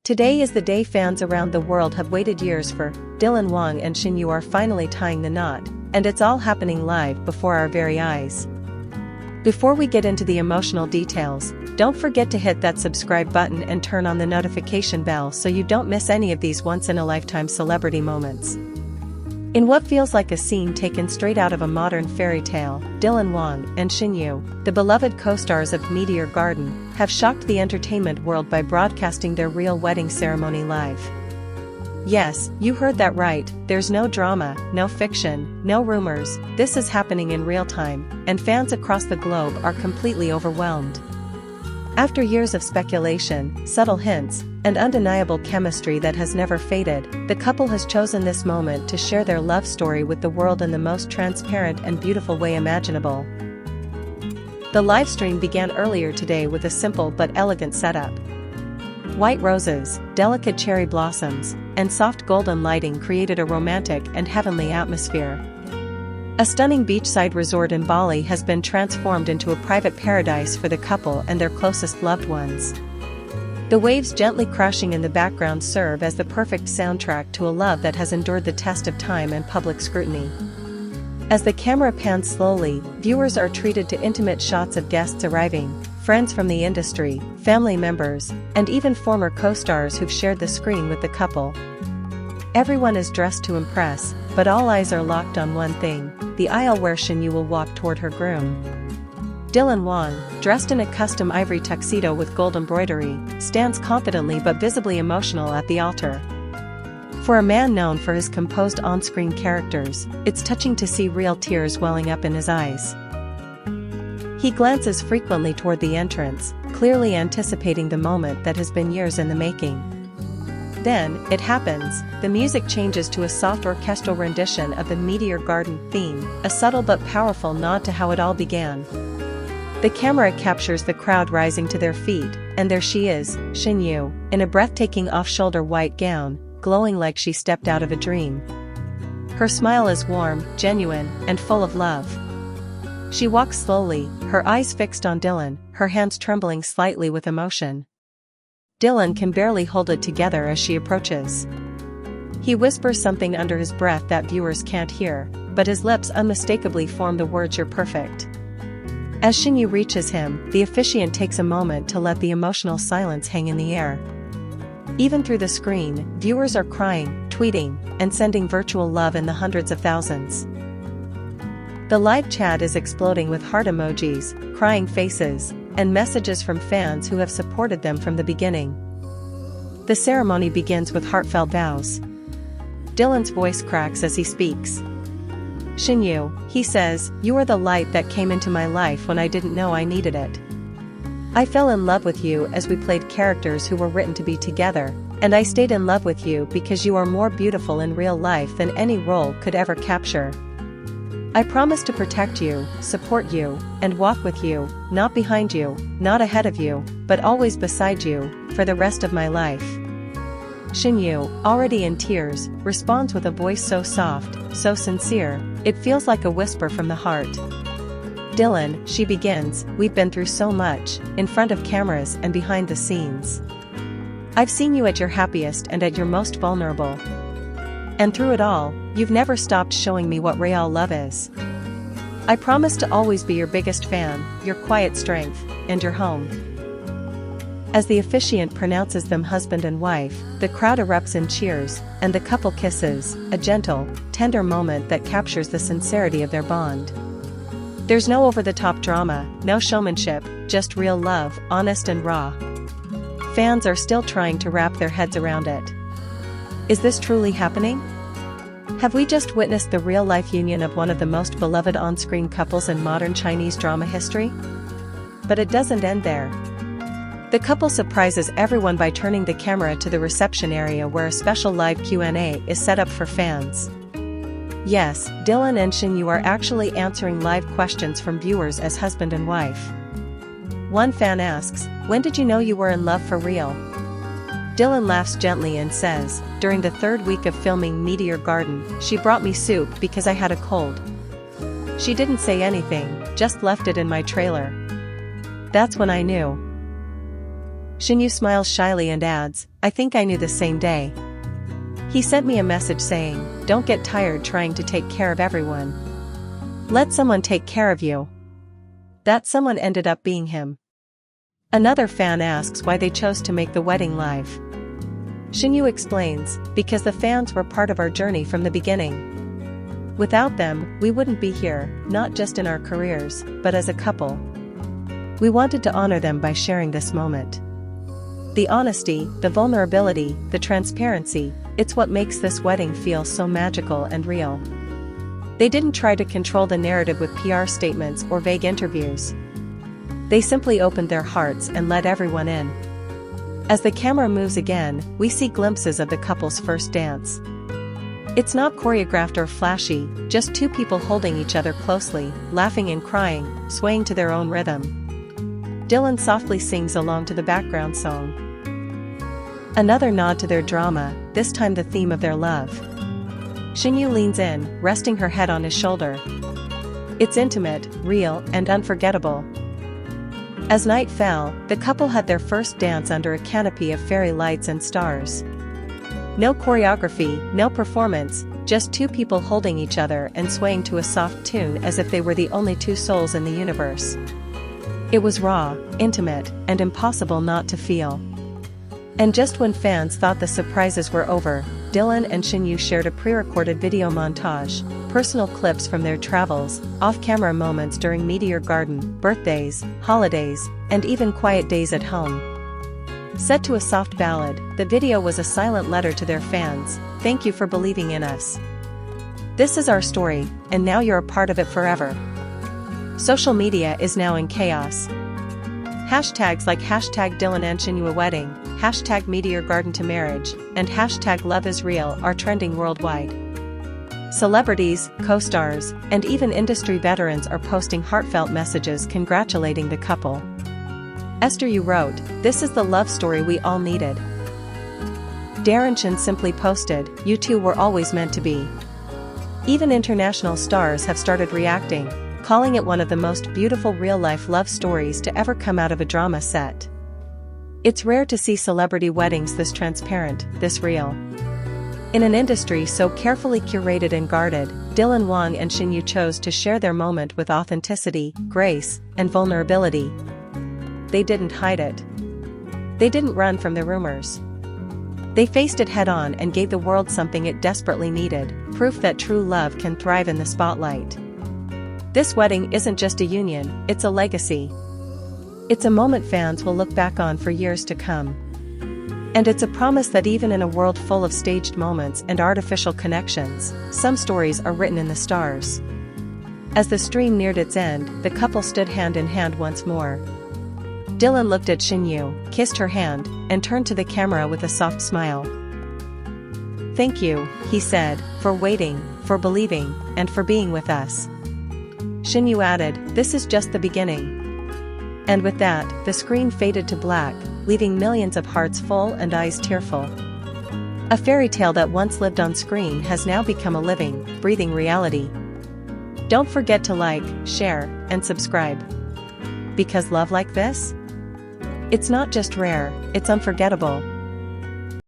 Today is the day fans around the world have waited years for. Wang and Shen are finally tying the knot, and it's all happening live before our very eyes. Before we get into the emotional details, don't forget to hit that subscribe button and turn on the notification bell so you don't miss any of these once-in-a-lifetime celebrity moments. In what feels like a scene taken straight out of a modern fairy tale, Wang and Shen, the beloved co-stars of Meteor Garden, have shocked the entertainment world by broadcasting their real wedding ceremony live. Yes, you heard that right, there's no drama, no fiction, no rumors, this is happening in real time, and fans across the globe are completely overwhelmed. After years of speculation, subtle hints, and undeniable chemistry that has never faded, the couple has chosen this moment to share their love story with the world in the most transparent and beautiful way imaginable. The livestream began earlier today with a simple but elegant setup. White roses, delicate cherry blossoms, and soft golden lighting created a romantic and heavenly atmosphere. A stunning beachside resort in Bali has been transformed into a private paradise for the couple and their closest loved ones. The waves gently crashing in the background serve as the perfect soundtrack to a love that has endured the test of time and public scrutiny. As the camera pans slowly, viewers are treated to intimate shots of guests arriving, friends from the industry, family members, and even former co-stars who've shared the screen with the couple. Everyone is dressed to impress, but all eyes are locked on one thing, the aisle where Shen will walk toward her groom. Wang, dressed in a custom ivory tuxedo with gold embroidery, stands confidently but visibly emotional at the altar. For a man known for his composed on-screen characters, it's touching to see real tears welling up in his eyes. He glances frequently toward the entrance, clearly anticipating the moment that has been years in the making. Then, it happens, the music changes to a soft orchestral rendition of the Meteor Garden theme, a subtle but powerful nod to how it all began. The camera captures the crowd rising to their feet, and there she is, Shen, in a breathtaking off-shoulder white gown, glowing like she stepped out of a dream. Her smile is warm, genuine, and full of love. She walks slowly, her eyes fixed on Dylan, her hands trembling slightly with emotion. Dylan can barely hold it together as she approaches. He whispers something under his breath that viewers can't hear, but his lips unmistakably form the words "You're perfect." As Shen reaches him, the officiant takes a moment to let the emotional silence hang in the air. Even through the screen, viewers are crying, tweeting, and sending virtual love in the hundreds of thousands. The live chat is exploding with heart emojis, crying faces, and messages from fans who have supported them from the beginning. The ceremony begins with heartfelt vows. Dylan's voice cracks as he speaks. Shen, he says, you are the light that came into my life when I didn't know I needed it. I fell in love with you as we played characters who were written to be together, and I stayed in love with you because you are more beautiful in real life than any role could ever capture. I promise to protect you, support you, and walk with you, not behind you, not ahead of you, but always beside you, for the rest of my life. Shen, already in tears, responds with a voice so soft, so sincere, it feels like a whisper from the heart. Dylan, she begins, we've been through so much, in front of cameras and behind the scenes. I've seen you at your happiest and at your most vulnerable. And through it all, you've never stopped showing me what real love is. I promise to always be your biggest fan, your quiet strength, and your home. As the officiant pronounces them husband and wife, the crowd erupts in cheers, and the couple kisses, a gentle, tender moment that captures the sincerity of their bond. There's no over-the-top drama, no showmanship, just real love, honest and raw. Fans are still trying to wrap their heads around it. Is this truly happening? Have we just witnessed the real-life union of one of the most beloved on-screen couples in modern Chinese drama history? But it doesn't end there. The couple surprises everyone by turning the camera to the reception area where a special live Q&A is set up for fans. Yes, Dylan and Shen are actually answering live questions from viewers as husband and wife. One fan asks, when did you know you were in love for real? Dylan laughs gently and says, during the 3rd week of filming Meteor Garden, she brought me soup because I had a cold. She didn't say anything, just left it in my trailer. That's when I knew. Shen Yu smiles shyly and adds, I think I knew the same day. He sent me a message saying, don't get tired trying to take care of everyone. Let someone take care of you. That someone ended up being him. Another fan asks why they chose to make the wedding live. Shen Yu explains, because the fans were part of our journey from the beginning. Without them, we wouldn't be here, not just in our careers, but as a couple. We wanted to honor them by sharing this moment. The honesty, the vulnerability, the transparency, it's what makes this wedding feel so magical and real. They didn't try to control the narrative with PR statements or vague interviews. They simply opened their hearts and let everyone in. As the camera moves again, we see glimpses of the couple's first dance. It's not choreographed or flashy, just two people holding each other closely, laughing and crying, swaying to their own rhythm. Dylan softly sings along to the background song. Another nod to their drama, this time the theme of their love. Shen Yu leans in, resting her head on his shoulder. It's intimate, real, and unforgettable. As night fell, the couple had their first dance under a canopy of fairy lights and stars. No choreography, no performance, just two people holding each other and swaying to a soft tune as if they were the only two souls in the universe. It was raw, intimate, and impossible not to feel. And just when fans thought the surprises were over, Dylan and Shen Yu shared a pre-recorded video montage, personal clips from their travels, off-camera moments during Meteor Garden, birthdays, holidays, and even quiet days at home. Set to a soft ballad, the video was a silent letter to their fans, thank you for believing in us. This is our story, and now you're a part of it forever. Social media is now in chaos. Hashtags like hashtag Dylan and Shen Yu a wedding, hashtag Meteor Garden to marriage, and hashtag Love is real are trending worldwide. Celebrities, co-stars, and even industry veterans are posting heartfelt messages congratulating the couple. Esther Yu wrote, this is the love story we all needed. Darren Shen simply posted, you two were always meant to be. Even international stars have started reacting, calling it one of the most beautiful real-life love stories to ever come out of a drama set. It's rare to see celebrity weddings this transparent, this real. In an industry so carefully curated and guarded, Dylan Wang and Shen Yu chose to share their moment with authenticity, grace, and vulnerability. They didn't hide it. They didn't run from the rumors. They faced it head-on and gave the world something it desperately needed, proof that true love can thrive in the spotlight. This wedding isn't just a union, it's a legacy. It's a moment fans will look back on for years to come. And it's a promise that even in a world full of staged moments and artificial connections, some stories are written in the stars. As the stream neared its end, the couple stood hand in hand once more. Dylan looked at Shen Yu, kissed her hand, and turned to the camera with a soft smile. Thank you, he said, for waiting, for believing, and for being with us. Shen Yu added, this is just the beginning. And with that, the screen faded to black, leaving millions of hearts full and eyes tearful. A fairy tale that once lived on screen has now become a living, breathing reality. Don't forget to like, share, and subscribe. Because love like this? It's not just rare, it's unforgettable.